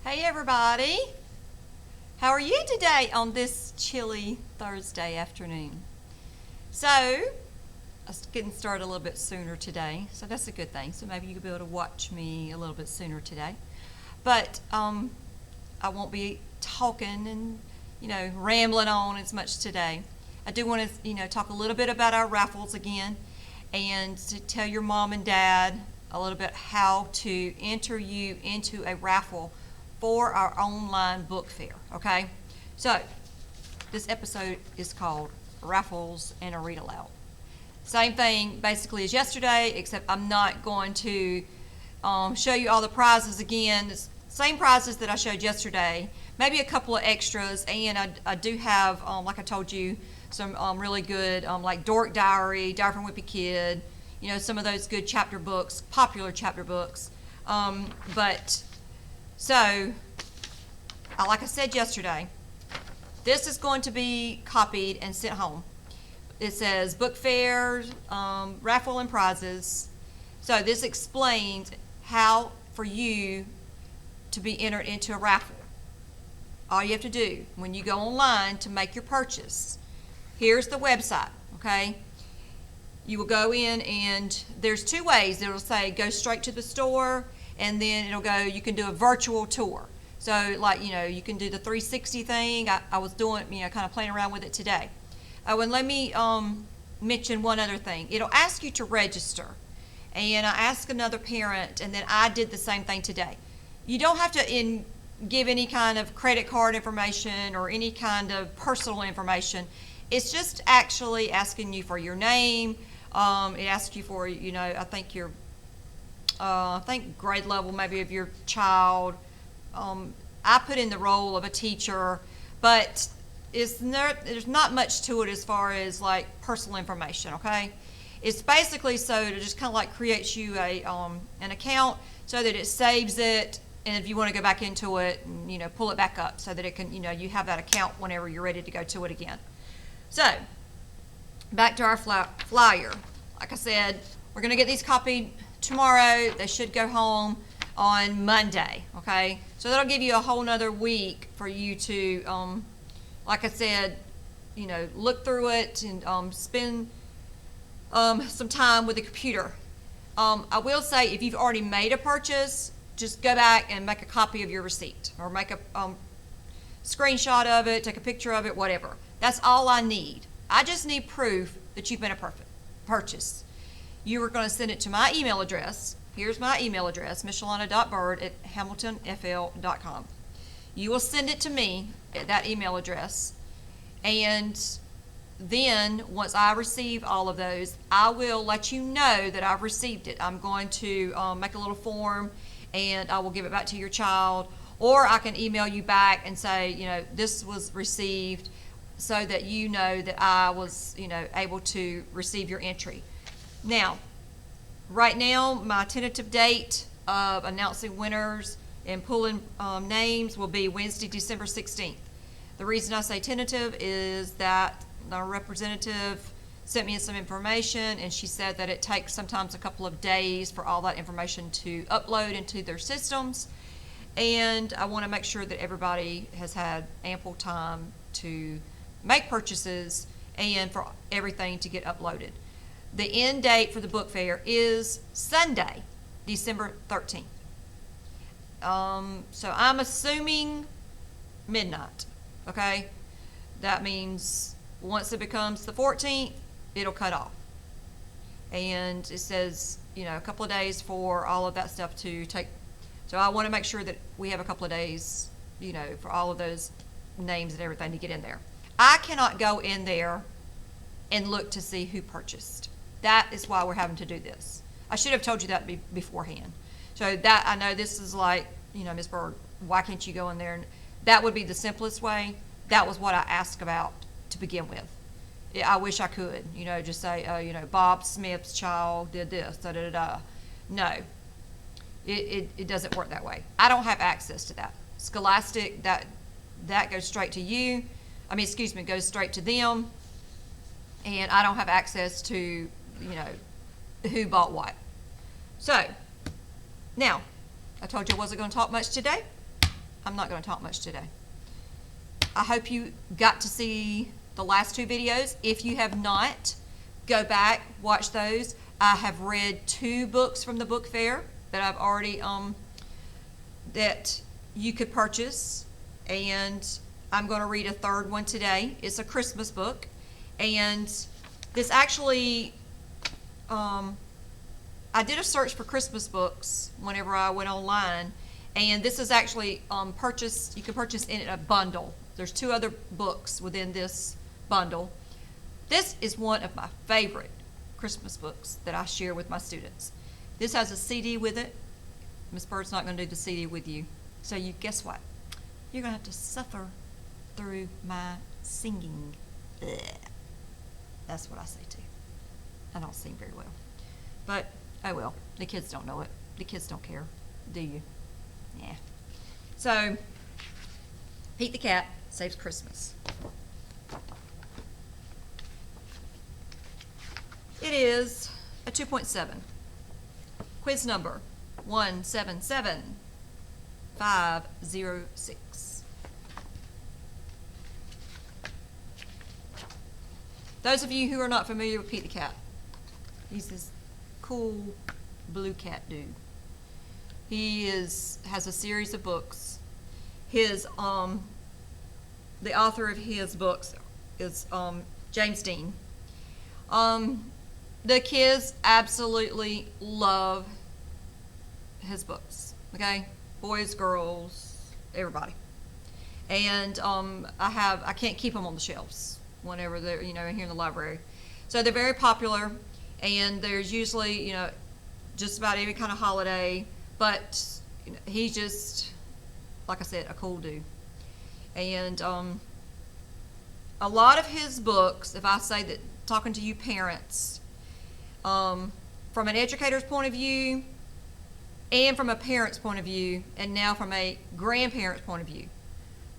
Hey everybody, how are you today on this chilly Thursday afternoon? So, I was getting started a little bit sooner today, so that's a good thing. So maybe you'll be able to watch me a little bit sooner today. But I won't be talking and rambling on as much today. I do want to talk a little bit about our raffles again, and to tell your mom and dad a little bit how to enter you into a raffle for our online book fair, okay? So, this episode is called Raffles and a Read Aloud. Same thing basically as yesterday, except I'm not going to show you all the prizes again. It's same prizes that I showed yesterday, maybe a couple of extras, and I do have, like I told you, some really good, like Dork Diary, Diary from a Wimpy Kid, some of those good chapter books, popular chapter books. So, like I said yesterday, this is going to be copied and sent home. It says book fair, raffle and prizes. So this explains how for you to be entered into a raffle. All you have to do when you go online to make your purchase, here's the website, okay? You will go in and there's two ways. It'll say go straight to the store, and then it'll go, you can do a virtual tour. So like, you can do the 360 thing. I was doing, kind of playing around with it today. And let me mention one other thing. It'll ask you to register. And I asked another parent, and then I did the same thing today. You don't have to give any kind of credit card information or any kind of personal information. It's just actually asking you for your name. It asks you for, I think grade level maybe of your child. I put in the role of a teacher, but there's not much to it as far as like personal information, okay? It's basically so to just kind of like creates you an account so that it saves it, and if you want to go back into it, and, pull it back up so that it can, you have that account whenever you're ready to go to it again. So, back to our flyer. Like I said, we're going to get these copied tomorrow. They should go home on Monday, okay? So that'll give you a whole nother week for you to, like I said, look through it and spend some time with the computer. I will say, if you've already made a purchase, just go back and make a copy of your receipt, or make a screenshot of it, take a picture of it, whatever. That's all I need. I just need proof that you've made a purchase. You are going to send it to my email address. Here's my email address, michelina.byrd@hamiltonfl.com. You will send it to me at that email address, and then once I receive all of those, I will let you know that I've received it. I'm going to make a little form, and I will give it back to your child, or I can email you back and say, this was received, so that you know that I was, able to receive your entry. Now, right now, my tentative date of announcing winners and pulling names will be Wednesday, December 16th. The reason I say tentative is that our representative sent me some information, and she said that it takes sometimes a couple of days for all that information to upload into their systems, and I want to make sure that everybody has had ample time to make purchases and for everything to get uploaded. The end date for the book fair is Sunday, December 13th. So I'm assuming midnight, okay? That means once it becomes the 14th, it'll cut off. And it says, a couple of days for all of that stuff to take. So I want to make sure that we have a couple of days, for all of those names and everything to get in there. I cannot go in there and look to see who purchased. That is why we're having to do this. I should have told you that beforehand. So that, I know this is like, Ms. Byrd, why can't you go in there? And that would be the simplest way. That was what I asked about to begin with. I wish I could, just say, Bob Smith's child did this, da-da-da-da. No, it doesn't work that way. I don't have access to that. Scholastic, that goes straight to you. Goes straight to them. And I don't have access to, who bought what. So, now, I told you I wasn't going to talk much today. I'm not going to talk much today. I hope you got to see the last two videos. If you have not, go back, watch those. I have read 2 books from the book fair that I've already, that you could purchase. And I'm going to read a 3rd one today. It's a Christmas book. And this actually, I did a search for Christmas books whenever I went online. And this is actually purchased, you can purchase in a bundle. There's 2 other books within this bundle. This is one of my favorite Christmas books that I share with my students. This has a CD with it. Miss Byrd's not going to do the CD with you. So you guess what? You're going to have to suffer through my singing. Ugh. That's what I say too. I don't sing very well. But, oh well, the kids don't know it. The kids don't care, do you? Yeah. So, Pete the Cat Saves Christmas. It is a 2.7. Quiz number 177506. Those of you who are not familiar with Pete the Cat, he's this cool blue cat dude. He has a series of books. His the author of his books is James Dean. The kids absolutely love his books. Okay, boys, girls, everybody. And I can't keep them on the shelves whenever they're here in the library. So they're very popular, and there's usually just about every kind of holiday. But he's just, like I said, a cool dude. And a lot of his books, if I say that, talking to you parents, from an educator's point of view, and from a parent's point of view, and now from a grandparent's point of view,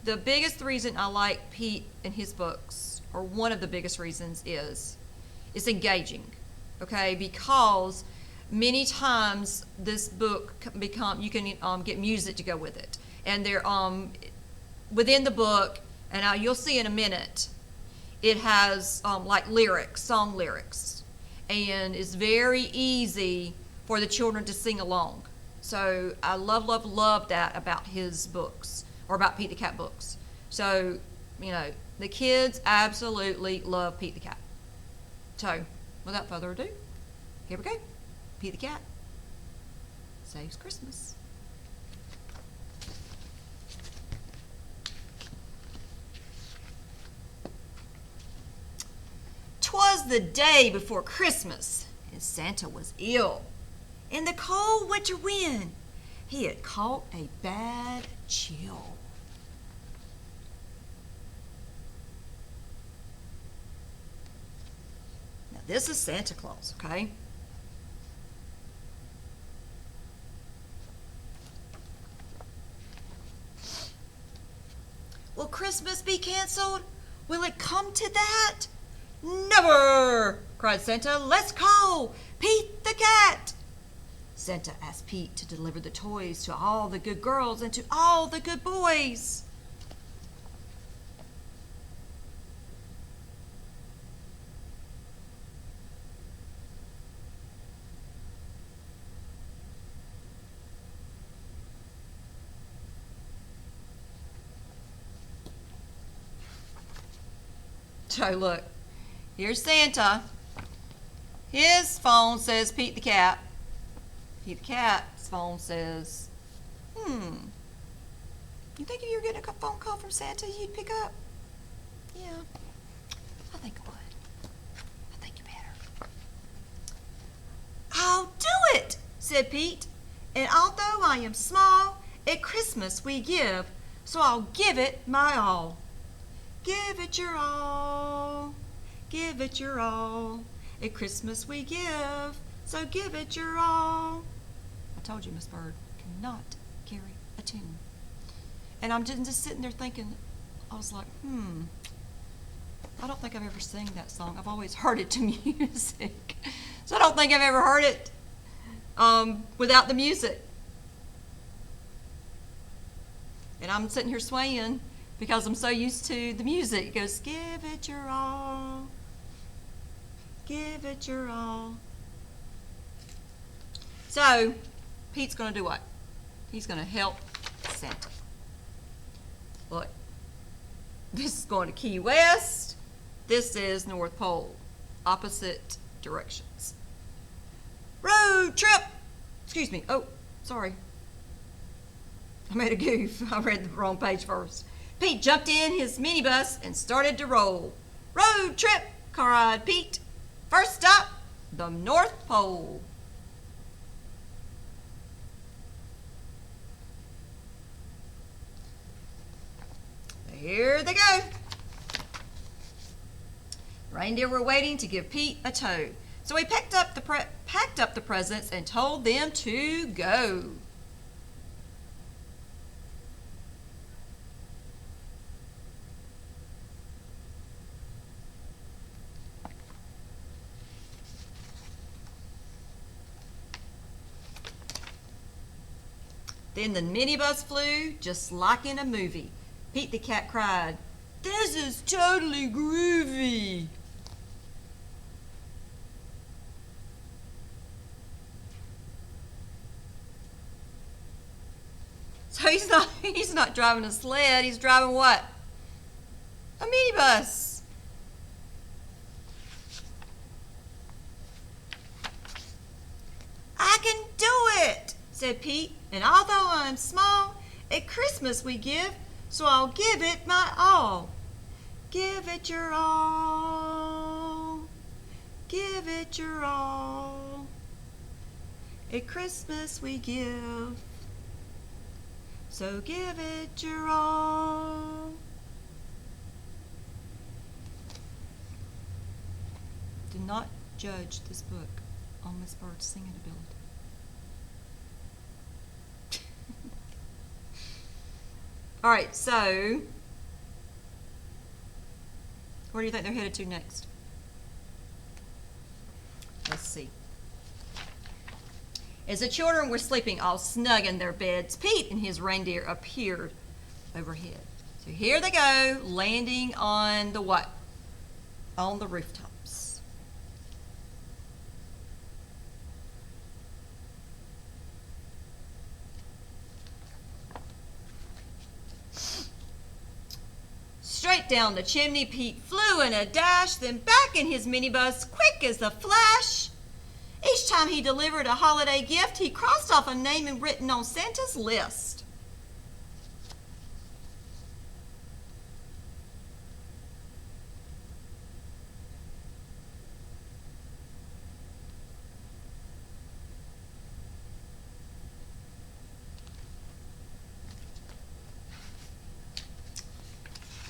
the biggest reason I like Pete and his books, or one of the biggest reasons, is it's engaging. Okay, because many times this book you can get music to go with it, and they're within the book, and you'll see in a minute, it has like song lyrics, and it's very easy for the children to sing along. So I love that about his books, or about Pete the Cat books. So the kids absolutely love Pete the Cat. So without further ado, here we go. Pete the Cat Saves Christmas. 'Twas the day before Christmas, and Santa was ill. In the cold winter wind, he had caught a bad chill. Now this is Santa Claus, okay? Will Christmas be canceled? Will it come to that? Never! Cried Santa. Let's call Pete the Cat. Santa asked Pete to deliver the toys to all the good girls and to all the good boys. So look, here's Santa. His phone says Pete the Cat. Pete the Cat's phone says, you think if you were getting a phone call from Santa, you'd pick up? Yeah, I think I would. I think you better. I'll do it, said Pete. And although I am small, at Christmas we give, so I'll give it my all. Give it your all, give it your all. At Christmas we give, so give it your all. I told you Miss Byrd cannot carry a tune. And I'm just sitting there thinking, I was like, I don't think I've ever sang that song. I've always heard it to music. So I don't think I've ever heard it without the music. And I'm sitting here swaying because I'm so used to the music. It goes, give it your all. Give it your all. So, Pete's going to do what? He's going to help Santa. Look, this is going to Key West. This is North Pole. Opposite directions. Road trip. Excuse me. Oh, sorry. I made a goof. I read the wrong page first. Pete jumped in his minibus and started to roll. Road trip, cried Pete. First stop, the North Pole. Here they go. Reindeer were waiting to give Pete a tow. So he packed up the presents and told them to go. Then the minibus flew just like in a movie. Pete the cat cried, "This is totally groovy." So he's not driving a sled, he's driving what? A minibus. I can do it, said Pete, and although I'm small, at Christmas we give, so I'll give it my all. Give it your all. Give it your all. At Christmas we give, so give it your all. Do not judge this book on Miss Byrd's singing ability. All right, so where do you think they're headed to next? Let's see. As the children were sleeping all snug in their beds, Pete and his reindeer appeared overhead. So here they go, landing on the what? On the rooftops. Straight down the chimney Pete flew in a dash, then back in his minibus, quick as a flash. Each time he delivered a holiday gift, he crossed off a name and written on Santa's list.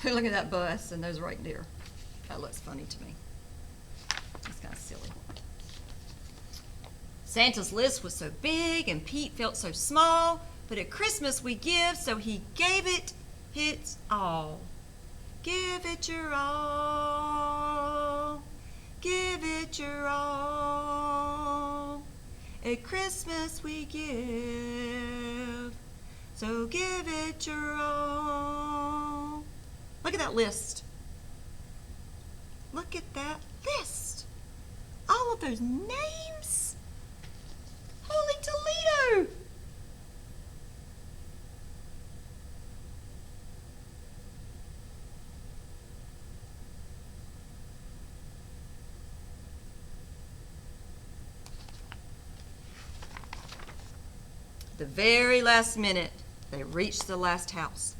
Look at that bus and those reindeer. That looks funny to me. It's kind of silly. Santa's list was so big and Pete felt so small, but at Christmas we give, so he gave it its all. Give it your all. Give it your all. At Christmas we give, so give it your all. Look at that list. Look at that list. All of those names. Holy Toledo! The very last minute, they reached the last house.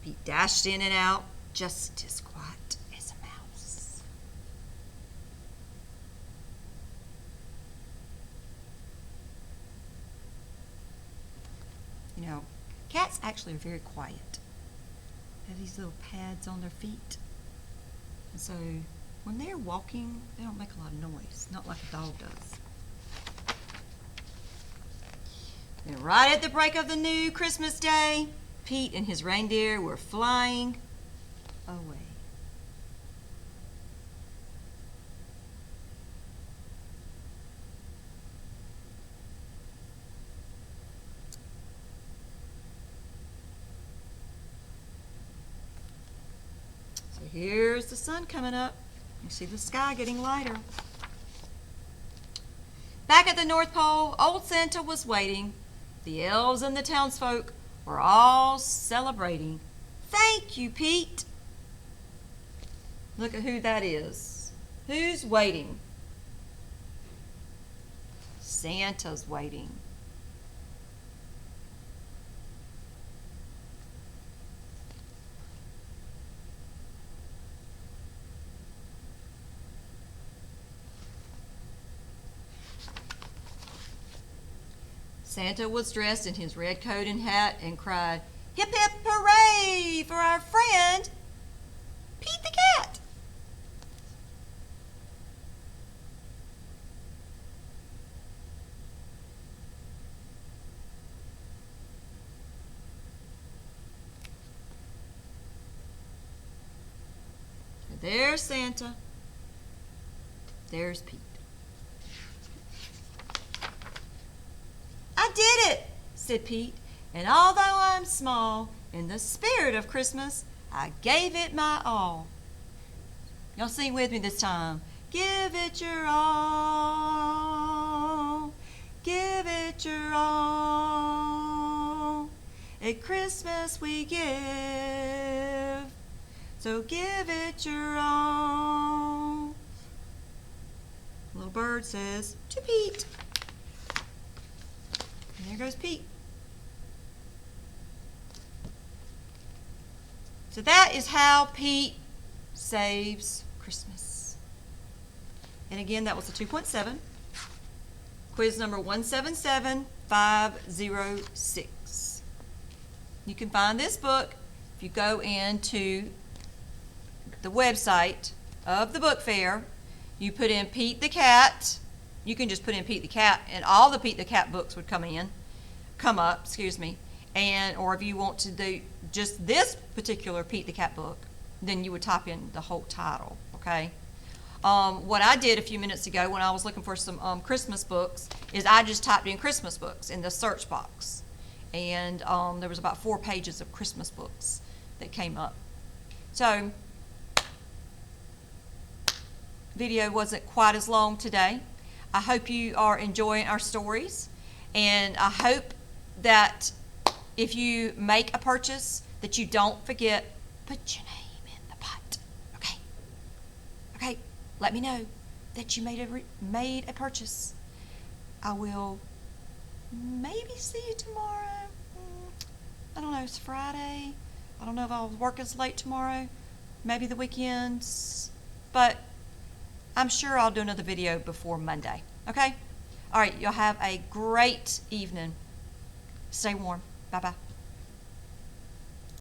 Pete dashed in and out, just as quiet as a mouse. You know, cats actually are very quiet. They have these little pads on their feet. And so when they're walking, they don't make a lot of noise, not like a dog does. Then right at the break of the new Christmas day, Pete and his reindeer were flying away. here's the sun coming up. You see the sky getting lighter. Back at the North Pole, old Santa was waiting. The elves and the townsfolk were all celebrating. Thank you, Pete. Look at who that is. Who's waiting? Santa's waiting. Santa was dressed in his red coat and hat and cried, "Hip, hip, hooray for our friend, Pete the cat." There's Santa. There's Pete. "I did it," said Pete, "and although I'm small, in the spirit of Christmas, I gave it my all." Y'all sing with me this time. Give it your all. Give it your all. At Christmas we give. So give it your all. Little Byrd says to Pete. And there goes Pete. So that is how Pete saves Christmas. And again, that was a 2.7. Quiz number 177506. You can find this book if you go into the website of the book fair. You put in Pete the Cat. You can just put in Pete the Cat, and all the Pete the Cat books would come up, and or if you want to do just this particular Pete the Cat book, then you would type in the whole title, okay? What I did a few minutes ago when I was looking for some Christmas books is I just typed in Christmas books in the search box, and there was about 4 pages of Christmas books that came up. So, video wasn't quite as long today. I hope you are enjoying our stories, and I hope that if you make a purchase that you don't forget, put your name in the pot. Okay, let me know that you made a purchase. I will maybe see you tomorrow. I don't know, it's Friday. I don't know if I'll work as late tomorrow, maybe the weekends, but I'm sure I'll do another video before Monday, okay? All right, y'all have a great evening. Stay warm. Bye-bye.